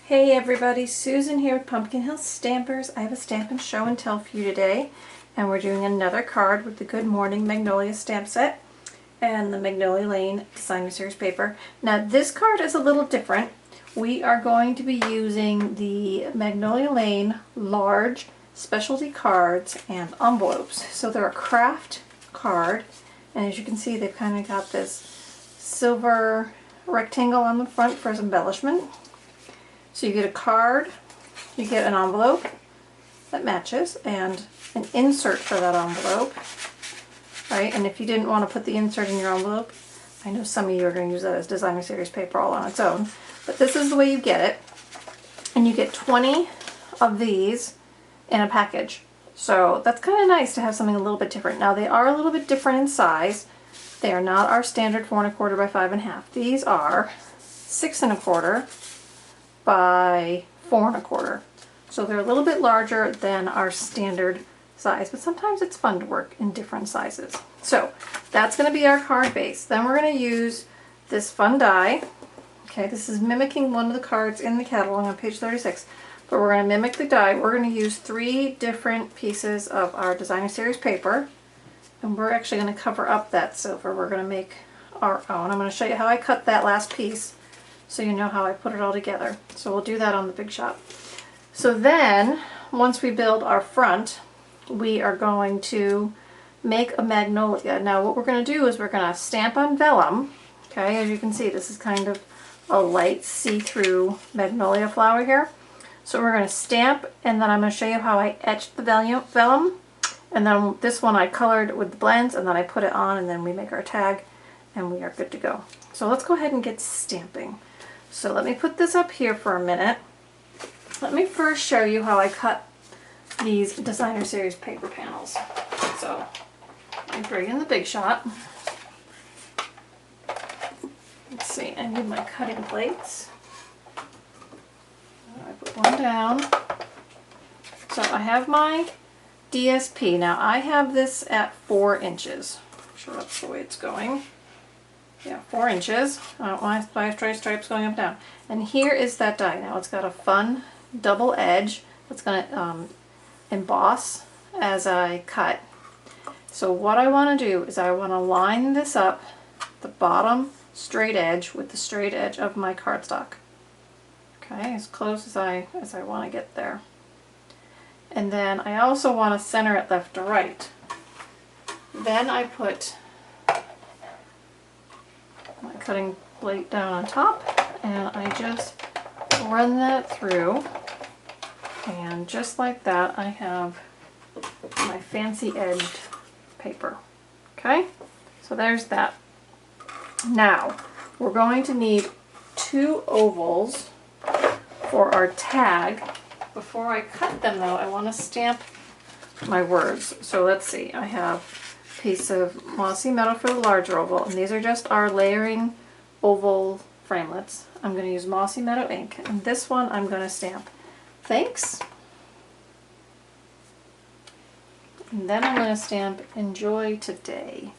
Hey everybody, Susan here with Pumpkin Hill Stampers. I have a Stampin' Show and Tell for you today, and we're doing another card with the Good Morning Magnolia stamp set and the Magnolia Lane Designer Series paper. Now this card is a little different. We are going to be using the Magnolia Lane large specialty cards and envelopes. So they're a Kraft card, and as you can see they've kind of got this silver rectangle on the front for embellishment. So you get a card, you get an envelope that matches, and an insert for that envelope, right? And if you didn't want to put the insert in your envelope, I know some of you are going to use that as Designer Series paper all on its own, but this is the way you get it. And you get 20 of these in a package. So that's kind of nice to have something a little bit different. Now they are a little bit different in size. They are not our standard 4 1/4 by 5 1/2. These are 6 1/4 by 4 1/4. So they're a little bit larger than our standard size, but sometimes it's fun to work in different sizes. So that's going to be our card base. Then we're going to use this fun die. Okay, this is mimicking one of the cards in the catalog on page 36, but we're going to mimic the die. We're going to use 3 different pieces of our Designer Series paper, and we're actually going to cover up that silver. We're going to make our own. I'm going to show you how I cut that last piece, so you know how I put it all together. So we'll do that on the big shop. So then, once we build our front, we are going to make a magnolia. Now what we're going to do is we're going to stamp on vellum. Okay, as you can see, this is kind of a light see-through magnolia flower here. So we're going to stamp, and then I'm going to show you how I etched the vellum. And then this one I colored with the blends, and then I put it on, and then we make our tag, and we are good to go. So let's go ahead and get stamping. So let me put this up here for a minute. Let me first show you how I cut these Designer Series paper panels. So I bring in the Big Shot. Let's see, I need my cutting plates. I put one down. So I have my DSP. Now I have this at 4 inches. I'm sure that's the way it's going. Yeah, 4 inches. I don't want my stripes going up and down. And here is that die. Now it's got a fun double edge that's going to emboss as I cut. So what I want to do is I want to line this up, the bottom straight edge with the straight edge of my cardstock. Okay, as close as I want to get there. And then I also want to center it left to right. Then I put my cutting plate down on top, and I just run that through, and just like that I have my fancy edged paper. Okay, so there's that. Now we're going to need 2 ovals for our tag. Before I cut them though, I want to stamp my words. So let's see, I have piece of mossy metal for the larger oval, and these are just our layering oval framelits. I'm going to use mossy meadow ink, and this one I'm going to stamp thanks, and then I'm going to stamp enjoy today.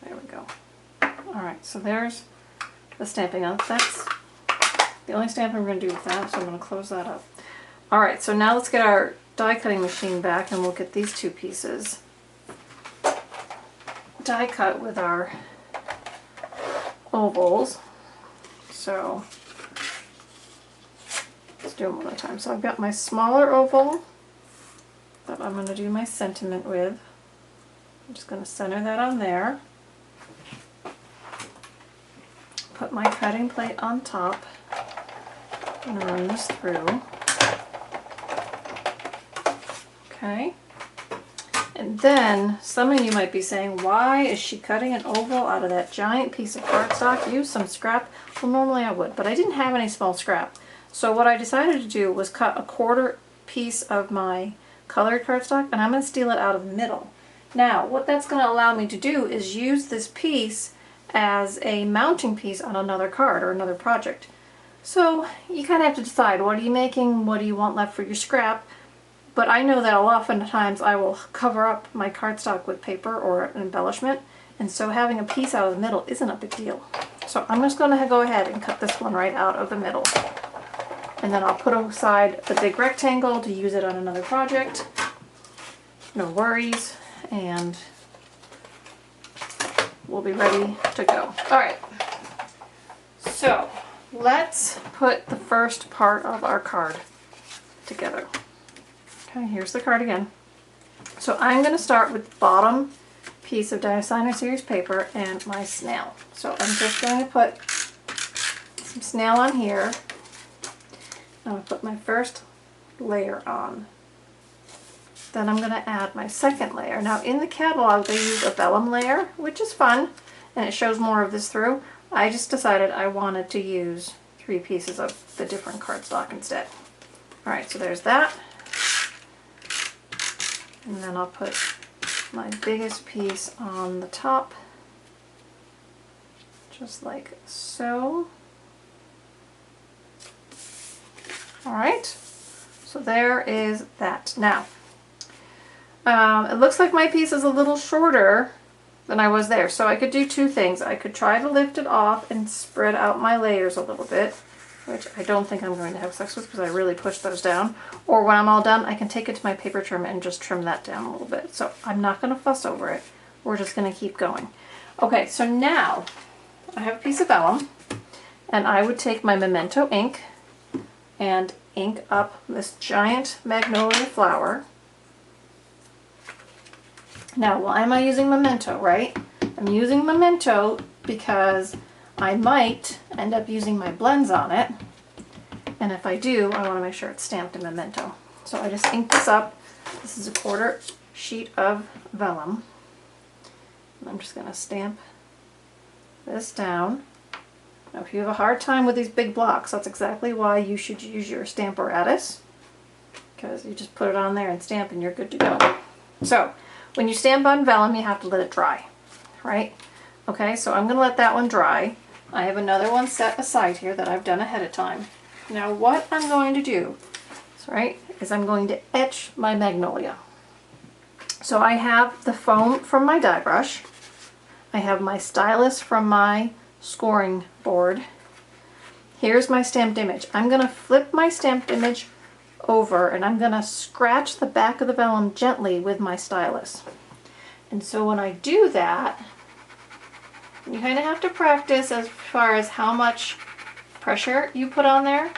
There we go. Alright, so there's the stamping on. That's the only stamping we're going to do with that, so I'm going to close that up. Alright, so now let's get our die cutting machine back, and we'll get these 2 pieces die cut with our ovals. So let's do them one at a time. So I've got my smaller oval that I'm going to do my sentiment with. I'm just going to center that on there. Put my cutting plate on top and run this through. Okay, and then some of you might be saying, why is she cutting an oval out of that giant piece of cardstock? Use some scrap. Well, normally I would, but I didn't have any small scrap. So what I decided to do was cut a 1/4 piece of my colored cardstock, and I'm going to steal it out of the middle. Now what that's going to allow me to do is use this piece as a mounting piece on another card or another project. So you kind of have to decide, what are you making, what do you want left for your scrap? But I know that oftentimes I will cover up my cardstock with paper or an embellishment, and so having a piece out of the middle isn't a big deal. So I'm just going to go ahead and cut this one right out of the middle. And then I'll put aside the big rectangle to use it on another project. No worries. And we'll be ready to go. All right. So let's put the first part of our card together. Okay, here's the card again. So I'm going to start with the bottom piece of Designer Series paper and my snail. So I'm just going to put some snail on here. I'm going to put my first layer on. Then I'm going to add my second layer. Now in the catalog they use a vellum layer, which is fun, and it shows more of this through. I just decided I wanted to use 3 pieces of the different cardstock instead. Alright, so there's that. And then I'll put my biggest piece on the top, just like so. Alright, so there is that. Now, it looks like my piece is a little shorter than I was there, so I could do 2 things. I could try to lift it off and spread out my layers a little bit, which I don't think I'm going to have success with because I really pushed those down. Or when I'm all done, I can take it to my paper trim and just trim that down a little bit. So I'm not going to fuss over it. We're just going to keep going. Okay, so now I have a piece of vellum, and I would take my Memento ink and ink up this giant magnolia flower. Now, why am I using Memento, right? I'm using Memento because I might end up using my blends on it, and if I do, I want to make sure it's stamped in Memento. So I just ink this up. This is a 1/4 sheet of vellum. And I'm just going to stamp this down. Now if you have a hard time with these big blocks, that's exactly why you should use your Stamparatus, because you just put it on there and stamp and you're good to go. So when you stamp on vellum, you have to let it dry, right? Okay, so I'm going to let that one dry. I have another one set aside here that I've done ahead of time. Now what I'm going to do, is I'm going to etch my magnolia. So I have the foam from my die brush. I have my stylus from my scoring board. Here's my stamped image. I'm going to flip my stamped image over and I'm going to scratch the back of the vellum gently with my stylus. And so when I do that, you kind of have to practice as far as how much pressure you put on there.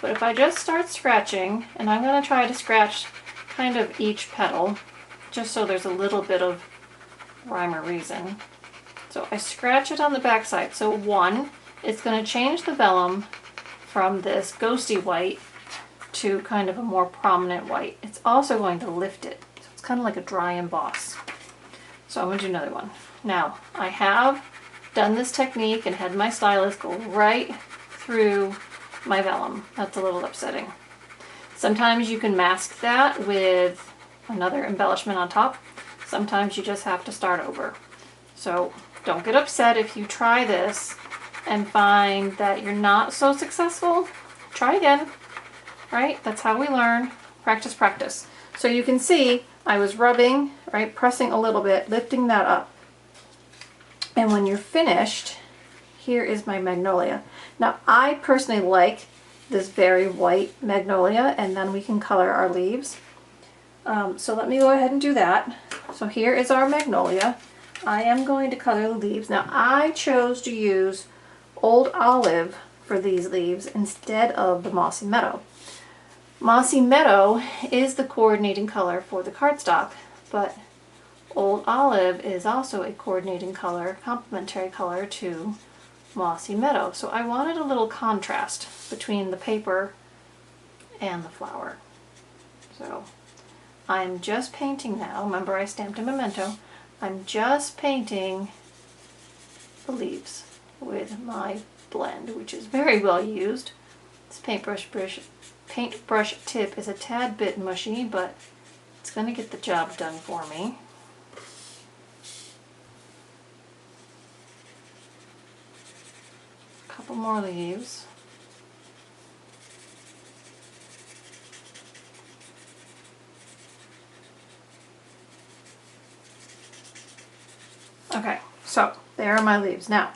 But if I just start scratching, and I'm going to try to scratch kind of each petal, just so there's a little bit of rhyme or reason. So I scratch it on the back side. So 1, it's going to change the vellum from this ghosty white to kind of a more prominent white. It's also going to lift it. So it's kind of like a dry emboss. So I'm going to do another one. Now, I have done this technique and had my stylus go right through my vellum. That's a little upsetting. Sometimes you can mask that with another embellishment on top. Sometimes you just have to start over. So don't get upset if you try this and find that you're not so successful. Try again, right? That's how we learn. Practice, practice. So you can see I was rubbing, right, pressing a little bit, lifting that up. And when you're finished, here is my magnolia. Now I personally like this very white magnolia, and then we can color our leaves. So let me go ahead and do that. So here is our magnolia. I am going to color the leaves. Now I chose to use Old Olive for these leaves instead of the Mossy Meadow. Mossy Meadow is the coordinating color for the cardstock, but Old Olive is also a coordinating color, complementary color to Mossy Meadow. So I wanted a little contrast between the paper and the flower. So I'm just painting now. Remember I stamped a Memento. I'm just painting the leaves with my blend, which is very well used. This paintbrush tip is a tad bit mushy, but it's going to get the job done for me. A couple more leaves. Okay, so there are my leaves. Now,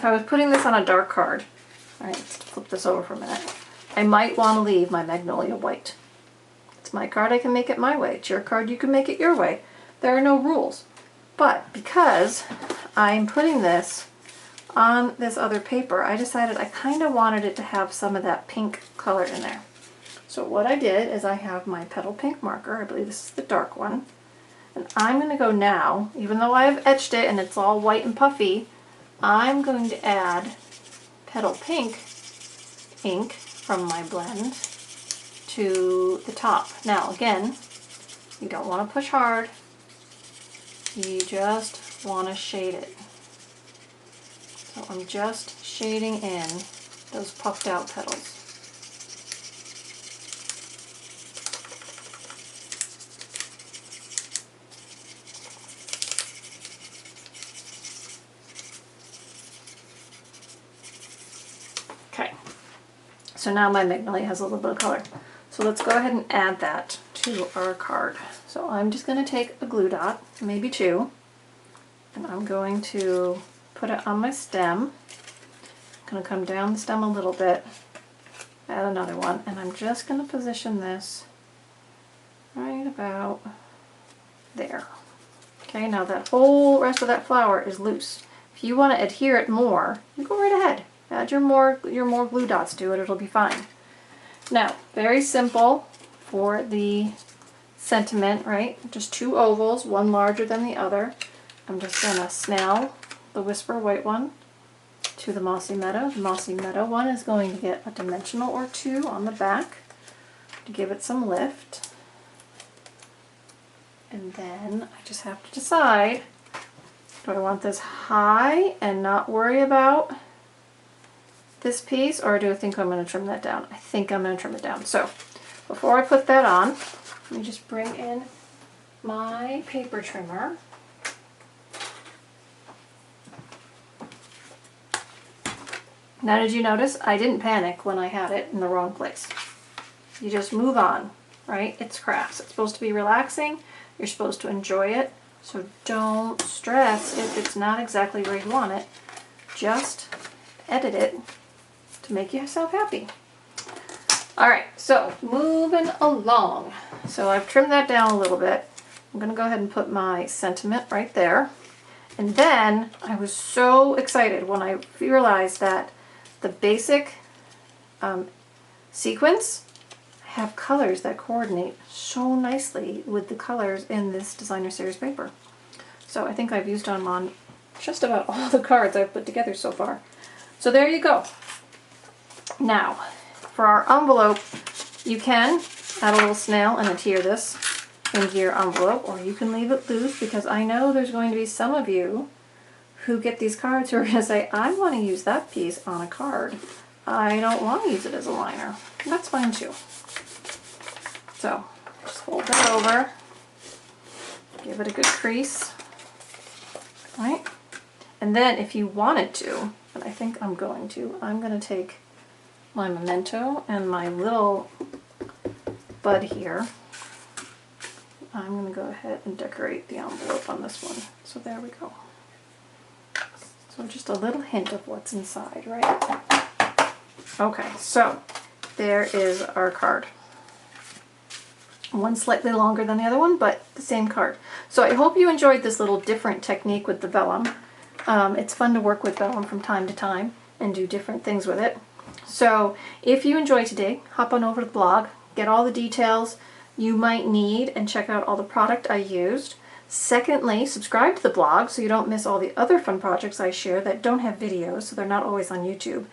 if I was putting this on a dark card, all right, let's flip this over for a minute, I might want to leave my Magnolia white. It's my card, I can make it my way. It's your card, you can make it your way. There are no rules. But because I'm putting this on this other paper, I decided I kind of wanted it to have some of that pink color in there. So what I did is I have my petal pink marker, I believe this is the dark one, and I'm going to go now, even though I've etched it and it's all white and puffy, I'm going to add petal pink ink from my blend to the top. Now again, you don't want to push hard, you just want to shade it. So I'm just shading in those puffed out petals. Okay, so now my Magnolia has a little bit of color. So let's go ahead and add that to our card. So I'm just going to take a glue dot, maybe two, and I'm going to put it on my stem. I'm going to come down the stem a little bit, add another one, and I'm just going to position this right about there. Okay, now that whole rest of that flower is loose. If you want to adhere it more, you go right ahead. Add your more glue dots to it, it'll be fine. Now, very simple for the sentiment, right? Just two ovals, one larger than the other. I'm just going to snell the Whisper white one to the Mossy Meadow. The Mossy Meadow one is going to get a dimensional or two on the back to give it some lift. And then I just have to decide, do I want this high and not worry about this piece, or do I think I'm going to trim that down? I think I'm going to trim it down. So before I put that on, let me just bring in my paper trimmer. Now, did you notice I didn't panic when I had it in the wrong place? You just move on, right? It's crafts. It's supposed to be relaxing. You're supposed to enjoy it. So don't stress if it's not exactly where you want it. Just edit it to make yourself happy. Alright, so moving along. So I've trimmed that down a little bit. I'm going to go ahead and put my sentiment right there. And then I was so excited when I realized that the basic sequins have colors that coordinate so nicely with the colors in this designer series paper. So I think I've used them on just about all the cards I've put together so far. So there you go. Now, for our envelope, you can add a little snail and adhere this into your envelope, or you can leave it loose, because I know there's going to be some of you who get these cards who are going to say, I want to use that piece on a card. I don't want to use it as a liner. That's fine too. So, just fold that over, give it a good crease, right? And then if you wanted to, and I think I'm going to take my memento and my little bud here. I'm going to go ahead and decorate the envelope on this one. So there we go. So just a little hint of what's inside, right? Okay, so there is our card. One slightly longer than the other one, but the same card. So I hope you enjoyed this little different technique with the vellum. It's fun to work with vellum from time to time and do different things with it. So if you enjoyed today, hop on over to the blog, get all the details you might need, and check out all the product I used. Secondly, subscribe to the blog so you don't miss all the other fun projects I share that don't have videos, so they're not always on YouTube.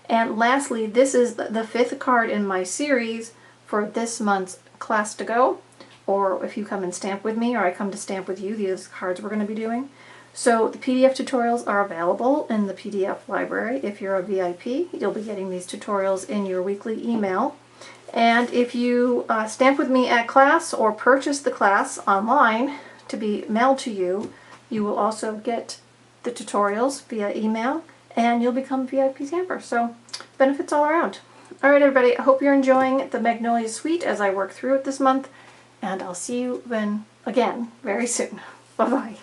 And lastly, this is the fifth card in my series for this month's class to go, or if you come and stamp with me, or I come to stamp with you, these cards we're going to be doing. So the PDF tutorials are available in the PDF library. If you're a VIP, you'll be getting these tutorials in your weekly email. And if you stamp with me at class or purchase the class online to be mailed to you, you will also get the tutorials via email, and you'll become a VIP stamper. So benefits all around. Alright everybody, I hope you're enjoying the Magnolia Suite as I work through it this month, and I'll see you again very soon. Bye-bye.